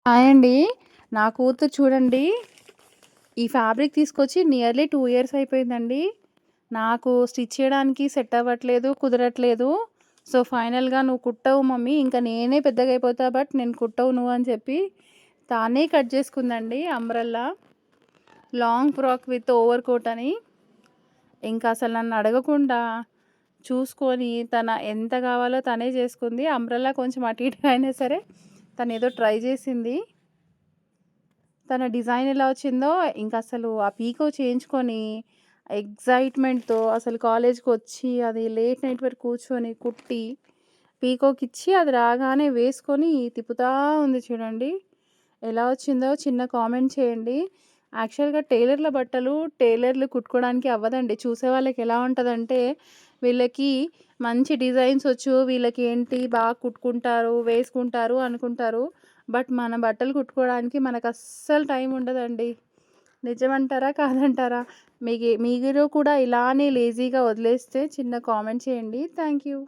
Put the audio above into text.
Hi అండి. నా కూతురు చూడండి, ఈ ఫ్యాబ్రిక్ తీసుకొచ్చి నియర్లీ 2 ఇయర్స్ అయిపోయిందండి. నాకు స్టిచ్ చేయడానికి సెట్ అవ్వట్లేదు, కుదరట్లేదు. సో, ఫైనల్‌గా "నువ్వు కుట్టవు మమ్మీ, ఇంక నేనే పెద్దగయిపోతా బట్ నేను కుట్టవు నువ్వు" అని చెప్పి తానే కట్ చేసుకుందండి umbrella. Long frock with overcoat అని. ఇంకా అసలు నన్ను అడగకుండా చూసుకొని తన ఎంత కావాలో తనే చేసుకుంది. అంబ్రెల్లా కొంచెం అటు ఇటు అయినా సరే తనేదో ట్రై చేసింది. తన డిజైన్ ఎలా వచ్చిందో ఇంకసలు ఆ పీకో చేయించుకొని ఎక్సైట్‌మెంట్‌తో అసలు కాలేజ్‌కొచ్చి అది లేట్ నైట్ వరకు కూర్చొని కుట్టి, పీకోకిచ్చి అది రాగానే వేసుకొని తిప్పుతా ఉంది చూడండి. ఎలా వచ్చిందో చిన్న కామెంట్ చేయండి. యాక్చువల్‌గా టైలర్ల బట్టలు టైలర్లు కుట్టుకోవడానికి అవ్వదండి. చూసే వాళ్ళకి ఎలా ఉంటదంటే, వీళ్ళకి మంచి డిజైన్స్ వచ్చు, వీళ్ళకేంటి బాగా కుట్టుకుంటారు, వేసుకుంటారు అనుకుంటారు. బట్ మన బట్టలు కుట్టుకోవడానికి మనకస్సలు టైం ఉండదండి. నిజమంటారా? కాదంటారా? మీరు కూడా ఇలానే లేజీగా వదిలేస్తే చిన్న కామెంట్ చేయండి. Thank you.